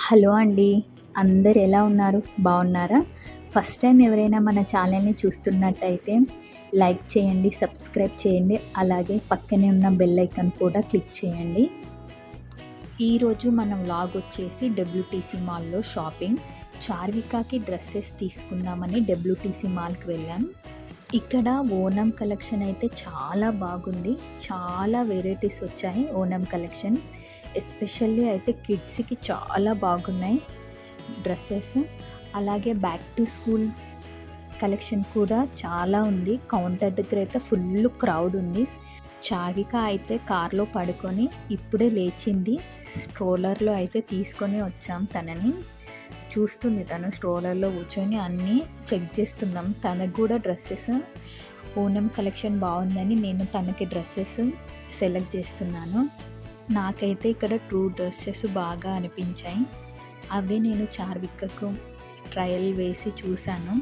Hello అండి. అందరు ఎలా ఉన్నారు? బాగున్నారా? ఫస్ట్ టైం ఎవరైనా మన ఛానల్‌ని చూస్తున్నట్టయితే లైక్ చేయండి, సబ్స్క్రైబ్ చేయండి. అలాగే పక్కనే ఉన్న బెల్ ఐకాన్ కూడా క్లిక్ చేయండి. ఈరోజు మన వ్లాగ్ వచ్చేసి డబ్ల్యూటీసీ మాల్‌లో షాపింగ్. చార్వికాకి డ్రెస్సెస్ తీసుకుందామని డబ్ల్యూటీసీ మాల్‌కి వెళ్ళాం. ఇక్కడ ఓనం కలెక్షన్ అయితే చాలా బాగుంది. చాలా వెరైటీస్ వచ్చాయి ఓనం కలెక్షన్. ఎస్పెషల్లీ అయితే కిడ్స్‌కి చాలా బాగున్నాయి డ్రెస్సెస్. అలాగే బ్యాక్ టు స్కూల్ కలెక్షన్ కూడా చాలా ఉంది. కౌంటర్ దగ్గర అయితే ఫుల్ క్రౌడ్ ఉంది. చార్విక అయితే కార్లో పడుకొని ఇప్పుడే లేచింది. స్ట్రోలర్లో అయితే తీసుకొని వచ్చాం తనని. చూస్తుంది తను స్ట్రోలర్లో కూర్చొని అన్నీ చెక్ చేస్తున్నాం. తనకు కూడా డ్రెస్సెస్ ఓనం కలెక్షన్ బాగుందని నేను తనకి డ్రెస్సెస్ సెలెక్ట్ చేస్తున్నాను. నాకైతే ఇక్కడ 2 డ్రెస్సెస్ బాగా అనిపించాయి. అవే నేను చార్వికకు ట్రయల్ వేసి చూశాను.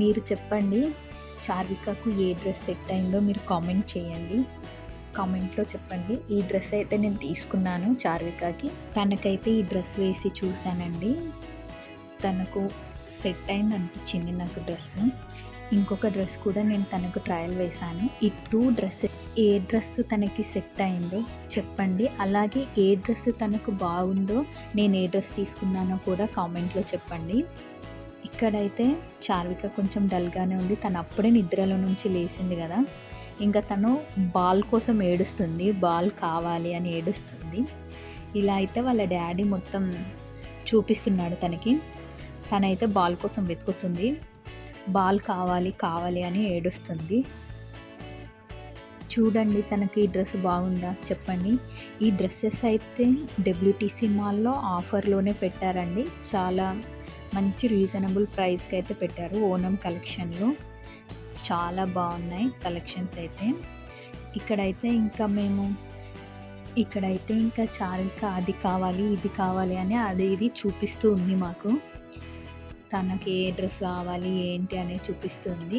మీరు చెప్పండి, చార్వికకు ఏ డ్రెస్ సెట్ అయిందో మీరు కామెంట్ చేయండి. కామెంట్లో చెప్పండి. ఈ డ్రెస్ అయితే నేను తీసుకున్నాను చార్వికకి. తనకైతే ఈ డ్రెస్ వేసి చూశానండి. తనకు సెట్ అయింది అనిపించింది నాకు డ్రెస్. ఇంకొక డ్రెస్ కూడా నేను తనకు ట్రయల్ వేశాను. ఈ 2 డ్రెస్సెస్ ఏ డ్రెస్ తనకి సెట్ అయిందో చెప్పండి. అలాగే ఏ డ్రెస్ తనకు బాగుందో, నేను ఏ డ్రెస్ తీసుకున్నానో కూడా కామెంట్లో చెప్పండి. ఇక్కడైతే చార్విక కొంచెం డల్గానే ఉంది. తను అప్పుడే నిద్రలో నుంచి లేచింది కదా. ఇంకా తను బాల్ కోసం ఏడుస్తుంది. బాల్ కావాలి అని ఏడుస్తుంది. ఇలా అయితే వాళ్ళ డాడీ మొత్తం చూపిస్తున్నాడు తనకి. తనైతే బాల్ కోసం వెతుకుతుంది. బాల్ కావాలి కావాలి అని ఏడుస్తుంది. చూడండి, తనకి ఈ డ్రెస్ బాగుందా చెప్పండి. ఈ డ్రెస్సెస్ అయితే డబ్ల్యూటీసీ మాల్లో ఆఫర్లోనే పెట్టారండి. చాలా మంచి రీజనబుల్ ప్రైస్కి అయితే పెట్టారు. ఓనం కలెక్షన్లో చాలా బాగున్నాయి కలెక్షన్స్ అయితే. ఇక్కడైతే ఇంకా చార్విక అది కావాలి ఇది కావాలి అని అది ఇది చూపిస్తూ ఉంది మాకు. తనకి ఏ డ్రెస్ కావాలి ఏంటి అనేది చూపిస్తుంది.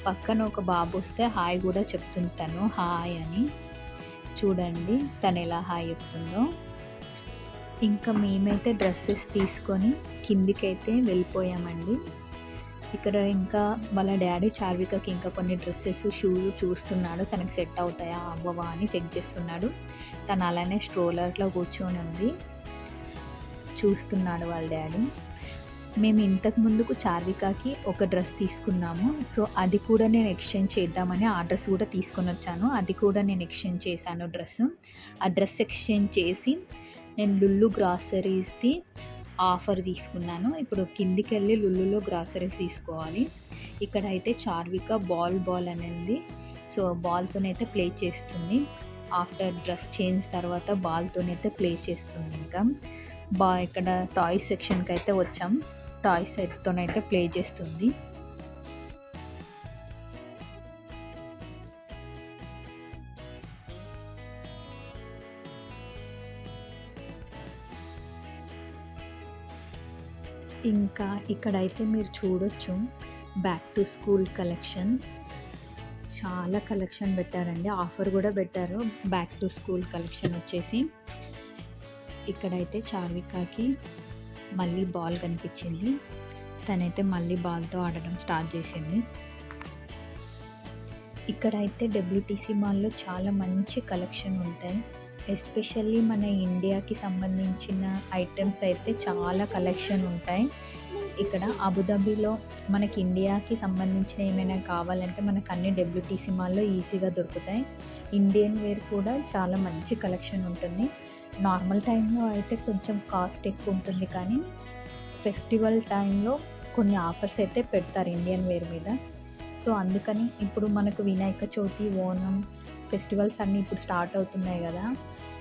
పక్కన ఒక బాబు వస్తే హాయ్ కూడా చెప్తుంది తను, హాయ్ అని. చూడండి తను ఎలా హాయ్ చెప్తుందో. ఇంకా మేమైతే డ్రెస్సెస్ తీసుకొని కిందికైతే వెళ్ళిపోయామండి. ఇక్కడ ఇంకా వాళ్ళ డాడీ చార్వికకి ఇంకా కొన్ని డ్రెస్సెస్ షూస్ చూస్తున్నాడు. తనకి సెట్ అవుతాయా అవ్వవా అని చెక్ చేస్తున్నాడు. తను అలానే స్ట్రోలర్లో కూర్చొని ఉంది, చూస్తున్నాడు వాళ్ళ డాడీ. మేము ఇంతకు ముందుకు చార్వికాకి ఒక డ్రెస్ తీసుకున్నాము. సో అది కూడా నేను ఎక్స్చేంజ్ చేద్దామని ఆ డ్రెస్ కూడా తీసుకొని వచ్చాను. అది కూడా నేను ఎక్స్చేంజ్ చేశాను డ్రెస్. ఆ డ్రెస్ ఎక్స్చేంజ్ చేసి నేను లుల్లు గ్రాసరీస్ది ఆఫర్ తీసుకున్నాను. ఇప్పుడు కిందికి వెళ్ళి లుల్లులో గ్రాసరీస్ తీసుకోవాలి. ఇక్కడైతే చార్విక బాల్ అనేది, సో బాల్తోనైతే ప్లే చేస్తుంది. ఆఫ్టర్ డ్రెస్ చేంజ్ తర్వాత బాల్తోనైతే ప్లే చేస్తుంది. ఇంకా ఇక్కడ టాయ్స్ సెక్షన్కి అయితే వచ్చాం. టాయ్స్ సెట్తోనైతే ప్లే చేస్తుంది. ఇంకా ఇక్కడైతే మీరు చూడొచ్చు బ్యాక్ టు స్కూల్ కలెక్షన్. చాలా కలెక్షన్ పెట్టారండి. ఆఫర్ కూడా పెట్టారు. బ్యాక్ టు స్కూల్ కలెక్షన్ వచ్చేసి ఇక్కడైతే చార్వికాకి మళ్ళీ బాల్ కనిపించింది. తనైతే మళ్ళీ బాల్తో ఆడడం స్టార్ట్ చేసింది. ఇక్కడైతే డబ్ల్యూటీసీ మాల్లో చాలా మంచి కలెక్షన్ ఉంటాయి. ఎస్పెషల్లీ మన ఇండియాకి సంబంధించిన ఐటమ్స్ అయితే చాలా కలెక్షన్ ఉంటాయి. ఇక్కడ అబుదాబిలో మనకి ఇండియాకి సంబంధించిన ఏమైనా కావాలంటే మనకు అన్ని డబ్ల్యూటీసీ మాల్లో ఈజీగా దొరుకుతాయి. ఇండియన్ వేర్ కూడా చాలా మంచి కలెక్షన్ ఉంటుంది. నార్మల్ టైంలో అయితే కొంచెం కాస్ట్ ఎక్కువ ఉంటుంది, కానీ ఫెస్టివల్ టైంలో కొన్ని ఆఫర్స్ అయితే పెడతారు ఇండియన్ వేర్ మీద. సో అందుకని ఇప్పుడు మనకు వినాయక చవితి, ఓనం ఫెస్టివల్స్ అన్నీ ఇప్పుడు స్టార్ట్ అవుతున్నాయి కదా.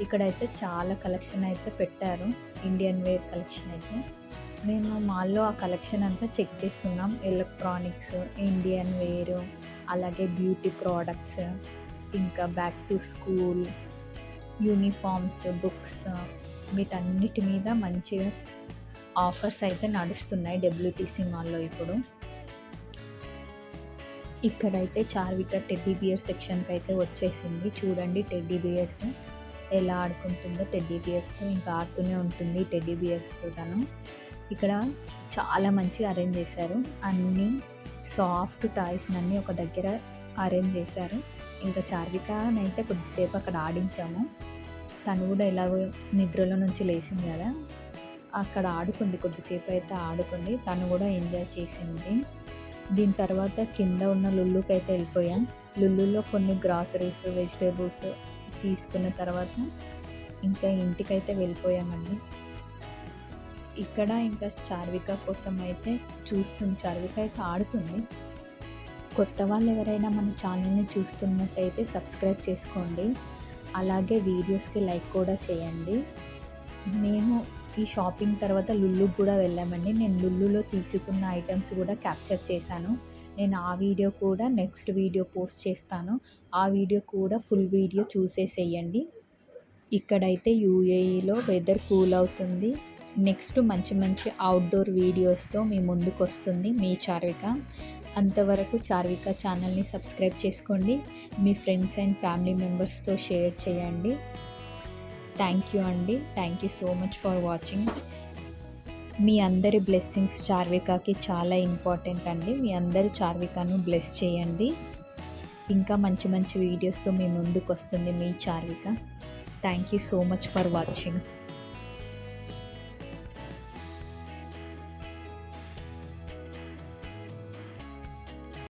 ఇక్కడైతే చాలా కలెక్షన్ అయితే పెట్టారు, ఇండియన్ వేర్ కలెక్షన్ అయితే. మేము మాల్లో ఆ కలెక్షన్ అంతా చెక్ చేస్తున్నాం. ఎలక్ట్రానిక్స్, ఇండియన్ వేర్, అలాగే బ్యూటీ ప్రోడక్ట్స్, ఇంకా back to school uniforms, books, వీటన్నిటి మీద మంచిగా ఆఫర్స్ అయితే నడుస్తున్నాయి డబ్ల్యూటీసీ మాల్లో ఇప్పుడు. ఇక్కడైతే చార్విక టెడ్డీ బియర్ సెక్షన్కి అయితే వచ్చేసింది. చూడండి టెడ్డీ బియర్స్ ఎలా ఆడుకుంటుందో టెడ్డీ బియర్స్తో, ఇంకా ఆడుతూనే ఉంటుంది టెడ్డీ బియర్స్తో తను. ఇక్కడ చాలా మంచిగా అరేంజ్ చేశారు. అన్నీ సాఫ్ట్ టాయ్స్‌నన్నీ ఒక దగ్గర అరేంజ్ చేశారు. ఇంకా చార్వికనైతే కొద్దిసేపు అక్కడ ఆడించాము. తను కూడా ఎలాగో నిద్రలో నుంచి లేచింది కదా, అక్కడ ఆడుకుంది, కొద్దిసేపు అయితే ఆడుకుంది. తను కూడా ఎంజాయ్ చేసింది. దీని తర్వాత కింద ఉన్న లుల్లుకైతే వెళ్ళిపోయాం. లుల్లులో కొన్ని గ్రాసరీస్, వెజిటేబుల్స్ తీసుకున్న తర్వాత ఇంకా ఇంటికైతే వెళ్ళిపోయామండి. ఇక్కడ ఇంకా చార్విక కోసం అయితే చూస్తుంది. చార్విక అయితే ఆడుతుంది. కొత్త వాళ్ళు ఎవరైనా మన ఛానల్ని చూస్తున్నట్టయితే సబ్స్క్రైబ్ చేసుకోండి. అలాగే వీడియోస్కి లైక్ కూడా చేయండి. మేము ఈ షాపింగ్ తర్వాత లుల్లుకి కూడా వెళ్ళామండి. నేను లుల్లులో తీసుకున్న ఐటమ్స్ కూడా క్యాప్చర్ చేశాను. నేను ఆ వీడియో కూడా నెక్స్ట్ వీడియో పోస్ట్ చేస్తాను. ఆ వీడియో కూడా ఫుల్ వీడియో చూసేసేయండి. ఇక్కడైతే యూఏఈలో వెదర్ కూల్ అవుతుంది. నెక్స్ట్ మంచి మంచి అవుట్డోర్ వీడియోస్తో మీ ముందుకు వస్తుంది మీ చార్విక. అంతవరకు చార్విక ఛానల్ని సబ్స్క్రైబ్ చేసుకోండి. మీ ఫ్రెండ్స్ అండ్ ఫ్యామిలీ మెంబర్స్తో షేర్ చేయండి. థ్యాంక్ యూ అండి. Thank you so much for watching. మీ అందరి బ్లెస్సింగ్స్ చార్వికకి చాలా ఇంపార్టెంట్ అండి. మీ అందరూ చార్వికను బ్లెస్ చేయండి. ఇంకా మంచి మంచి వీడియోస్తో మీ ముందుకు వస్తుంది మీ Charvika. Thank you so much for watching.